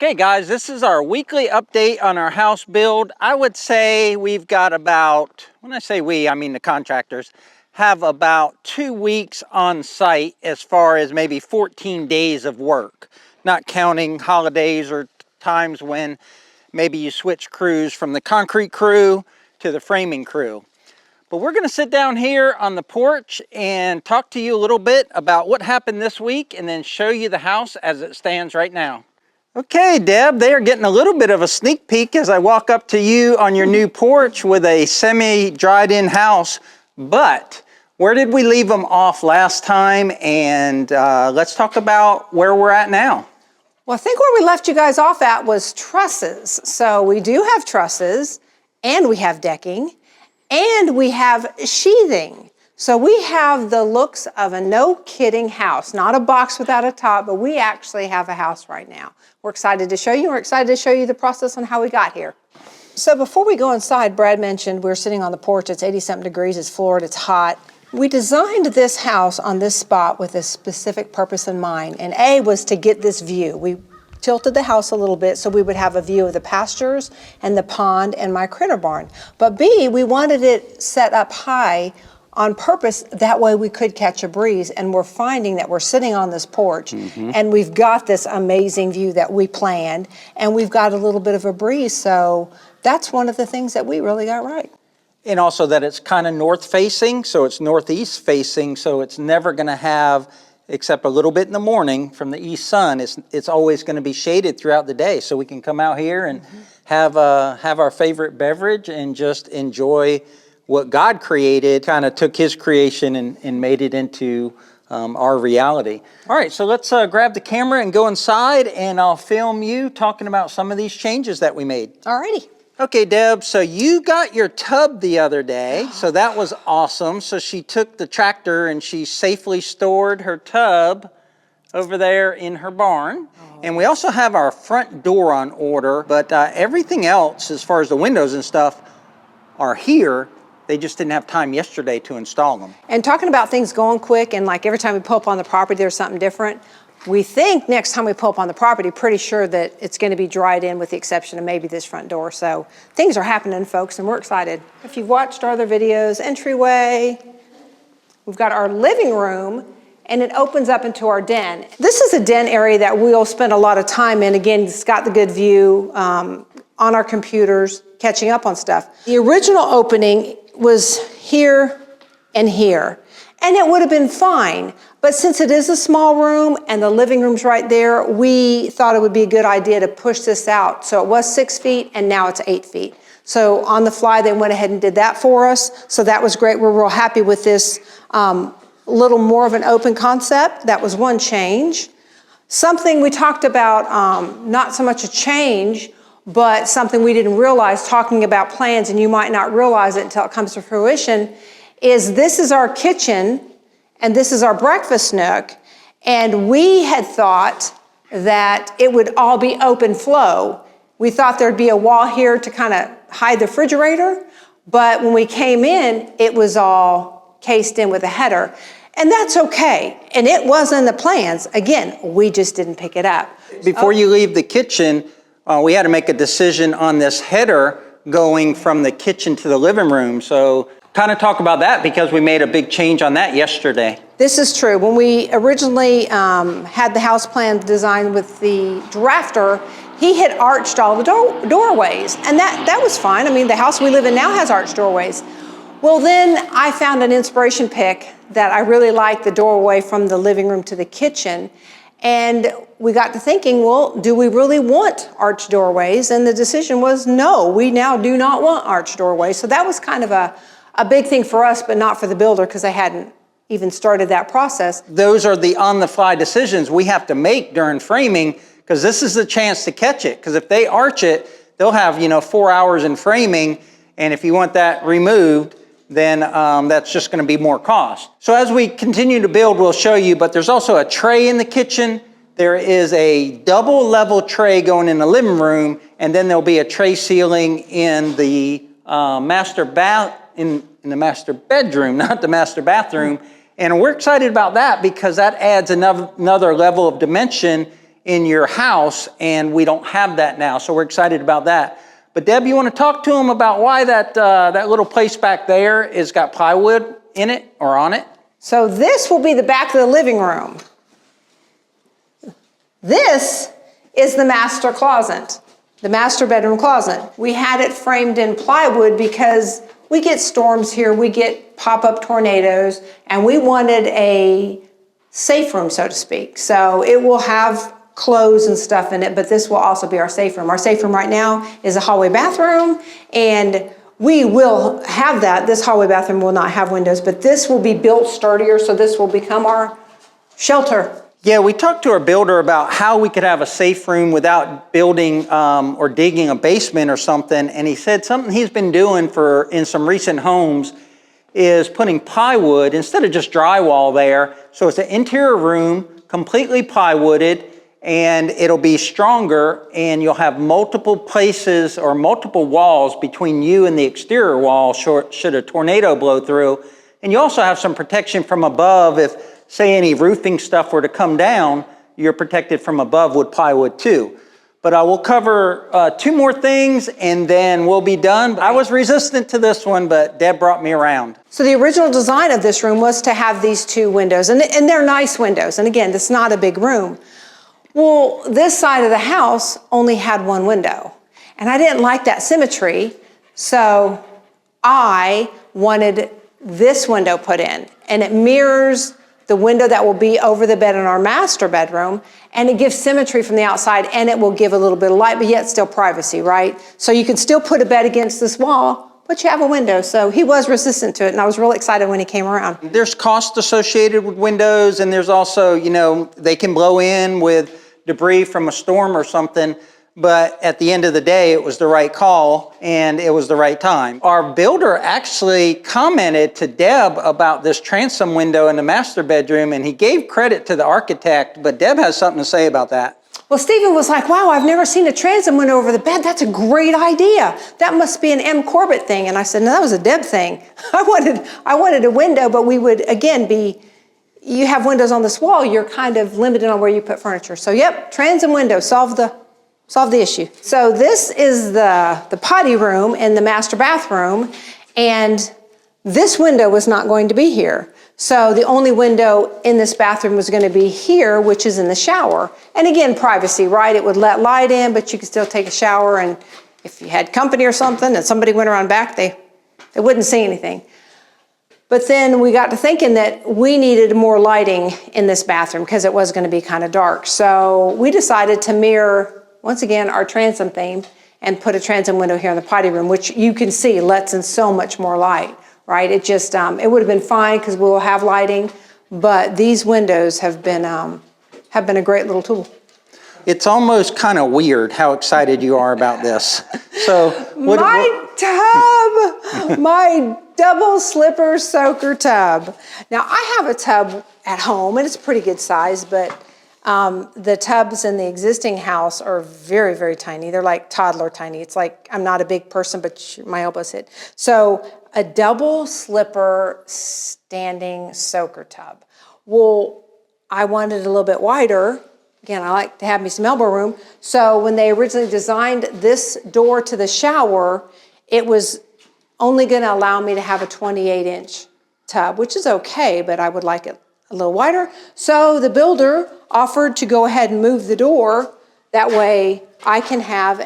Okay guys, this is our weekly update on our house build. I would say we've got about, when I say we, I mean the contractors, have about 2 weeks on site as far as maybe 14 days of work, not counting holidays or times when maybe you switch crews from the concrete crew to the framing crew. But we're gonna sit down here on the porch and talk to you a little bit about what happened this week and then show you the house as it stands right now. Okay, Deb, they are getting a little bit of a sneak peek as I walk up to you on your new porch with a semi-dried-in house. But where did we leave them off last time? And let's talk about where we're at now. Well, I think where we left you guys off at was trusses. So we do have trusses, and we have decking, and we have sheathing. So we have the looks of a no-kidding house, not a box without a top, but we actually have a house right now. We're excited to show you. We're excited to show you the process on how we got here. So before we go inside, Brad mentioned we're sitting on the porch. It's 80-something degrees. It's floored. It's hot. We designed this house on this spot with a specific purpose in mind, and A was to get this view. We tilted the house a little bit so we would have a view of the pastures and the pond and my critter barn. But B, we wanted it set up high on purpose, that way we could catch a breeze, and we're finding that we're sitting on this porch and we've got this amazing view that we planned, and we've got a little bit of a breeze, so that's one of the things that we really got right. And also that it's kind of north facing, so it's northeast facing, so it's never gonna have, except a little bit in the morning from the east sun, it's always gonna be shaded throughout the day, so we can come out here and have our favorite beverage and just enjoy what God created, kind of took his creation and made it into our reality. All right, so let's grab the camera and go inside, and I'll film you talking about some of these changes that we made. All righty. Okay, Deb, so you got your tub the other day, so that was awesome. So she took the tractor and she safely stored her tub over there in her barn. And we also have our front door on order, but everything else, as far as the windows and stuff, are here. They just didn't have time yesterday to install them. And talking about things going quick, and like every time we pull up on the property, there's something different. We think next time we pull up on the property, pretty sure that it's going to be dried in with the exception of maybe this front door. So things are happening, folks, and we're excited. If you've watched our other videos, entryway, we've got our living room, and it opens up into our den. This is a den area that we'll spend a lot of time in. Again, it's got the good view on our computers, catching up on stuff. The original opening was here and here, and it would have been fine. But since it is a small room and the living room's right there, we thought it would be a good idea to push this out. So it was 6 feet and now it's 8 feet. So on the fly, they went ahead and did that for us. So that was great. We're real happy with this little more of an open concept. That was one change. Something we talked about, not so much a change, but something we didn't realize talking about plans, and you might not realize it until it comes to fruition, is this is our kitchen and this is our breakfast nook. And we had thought that it would all be open flow. We thought there'd be a wall here to kind of hide the refrigerator, but when we came in, it was all cased in with a header. And that's okay. And it was in the plans. Again, we just didn't pick it up. Before you leave the kitchen, we had to make a decision on this header going from the kitchen to the living room. So kind of talk about that, because we made a big change on that yesterday. This is true. When we originally had the house plan designed with the drafter, he had arched all the doorways, and that was fine. I mean, the house we live in now has arched doorways. Well, then I found an inspiration pick that I really liked, the doorway from the living room to the kitchen. And we got to thinking, well, do we really want arched doorways? And the decision was no, we now do not want arched doorways. So that was kind of a big thing for us, but not for the builder, because they hadn't even started that process. Those are the on-the-fly decisions we have to make during framing, because this is the chance to catch it. Because if they arch it, they'll have 4 hours in framing, and if you want that removed, then that's just going to be more cost. So as we continue to build, we'll show you, but there's also a tray in the kitchen. There is a double level tray going in the living room, and then there'll be a tray ceiling in the master bedroom, not the master bathroom. And we're excited about that because that adds another level of dimension in your house, and we don't have that now, so we're excited about that. But Deb, you want to talk to them about why that little place back there is got plywood in it or on it? So this will be the back of the living room. This is the master closet, the master bedroom closet. We had it framed in plywood because we get storms here, we get pop-up tornadoes, and we wanted a safe room, so to speak. So it will have clothes and stuff in it, but this will also be our safe room. Our safe room right now is a hallway bathroom, and we will have that. This hallway bathroom will not have windows, but this will be built sturdier, so this will become our shelter. Yeah, we talked to our builder about how we could have a safe room without building or digging a basement or something, and he said something he's been doing in some recent homes is putting plywood instead of just drywall there. So it's an interior room, completely plywooded, and it'll be stronger, and you'll have multiple places or multiple walls between you and the exterior wall should a tornado blow through. And you also have some protection from above. If, say, any roofing stuff were to come down, you're protected from above with plywood too. But I will cover 2 more things and then we'll be done. I was resistant to this one, but Deb brought me around. So the original design of this room was to have these 2 windows, and they're nice windows. And again, this is not a big room. Well, this side of the house only had 1 window, and I didn't like that symmetry, so I wanted this window put in, and it mirrors the window that will be over the bed in our master bedroom, and it gives symmetry from the outside, and it will give a little bit of light, but yet still privacy, right? So you can still put a bed against this wall, but you have a window. So he was resistant to it, and I was real excited when he came around. There's cost associated with windows, and there's also, they can blow in with debris from a storm or something, but at the end of the day, it was the right call and it was the right time. Our builder actually commented to Deb about this transom window in the master bedroom, and he gave credit to the architect, but Deb has something to say about that. Well, Stephen was like, wow, I've never seen a transom window over the bed. That's a great idea. That must be an M. Corbett thing. And I said, no, that was a Deb thing. I wanted a window, but we would, again, you have windows on this wall, you're kind of limited on where you put furniture. So yep, transom window, solve the issue. So this is the potty room in the master bathroom, and this window was not going to be here. So the only window in this bathroom was going to be here, which is in the shower. And again, privacy, right? It would let light in, but you could still take a shower, and if you had company or something and somebody went around back, they wouldn't see anything. But then we got to thinking that we needed more lighting in this bathroom because it was going to be kind of dark. So we decided to mirror, once again, our transom theme and put a transom window here in the potty room, which you can see lets in so much more light, right? It just, it would have been fine because we'll have lighting, but these windows have been a great little tool. It's almost kind of weird how excited you are about this. So my double slipper soaker tub. Now I have a tub at home and it's a pretty good size, but the tubs in the existing house are very, very tiny. They're like toddler tiny. It's like, I'm not a big person, but my elbows hit. So a double slipper standing soaker tub. Well, I wanted it a little bit wider. Again, I like to have me some elbow room. So when they originally designed this door to the shower, it was only going to allow me to have a 28-inch tub, which is okay, but I would like it a little wider. So the builder offered to go ahead and move the door. That way I can have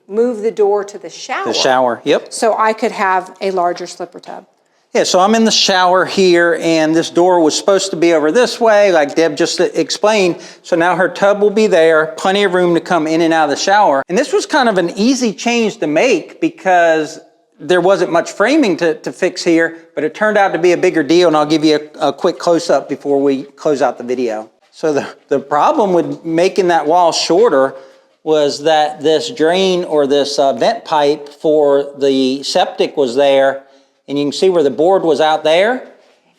move the door to the shower. The shower, yep. So I could have a larger slipper tub. Yeah, so I'm in the shower here, and this door was supposed to be over this way, like Deb just explained. So now her tub will be there, plenty of room to come in and out of the shower. And this was kind of an easy change to make because there wasn't much framing to fix here, but it turned out to be a bigger deal, and I'll give you a quick close-up before we close out the video. So the problem with making that wall shorter was that this drain or this vent pipe for the septic was there, and you can see where the board was out there,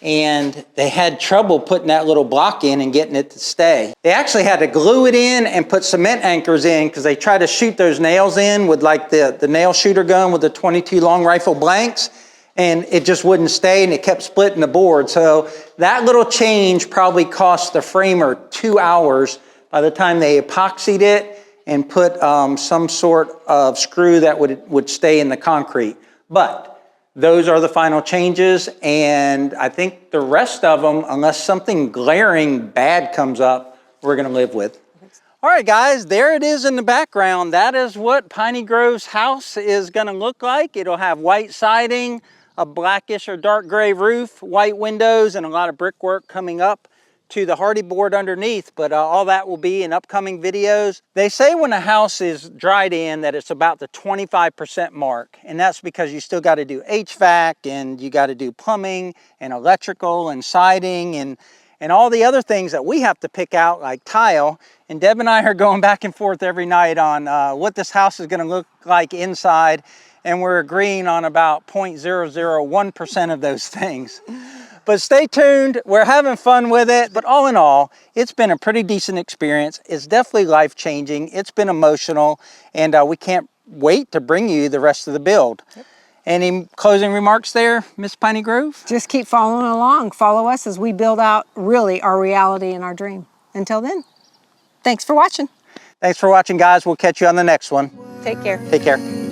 and they had trouble putting that little block in and getting it to stay. They actually had to glue it in and put cement anchors in because they tried to shoot those nails in with like the nail shooter gun with the 22 long rifle blanks, and it just wouldn't stay, and it kept splitting the board. So that little change probably cost the framer 2 hours by the time they epoxied it and put some sort of screw that would stay in the concrete. But those are the final changes, and I think the rest of them, unless something glaring bad comes up, we're gonna live with. All right, guys, there it is in the background. That is what Piney Grove's house is gonna look like. It'll have white siding, a blackish or dark gray roof, white windows, and a lot of brickwork coming up to the hardy board underneath, but all that will be in upcoming videos. They say when a house is dried in that it's about the 25% mark, and that's because you still got to do HVAC, and you got to do plumbing and electrical and siding and all the other things that we have to pick out, like tile. And Deb and I are going back and forth every night on what this house is going to look like inside, and we're agreeing on about 0.001% of those things. But stay tuned, we're having fun with it. But all in all, it's been a pretty decent experience. It's definitely life-changing. It's been emotional, and we can't wait to bring you the rest of the build. Yep. Any closing remarks there, Miss Piney Grove? Just keep following along. Follow us as we build out really our reality and our dream. Until then, thanks for watching. Thanks for watching, guys. We'll catch you on the next one. Take care. Take care.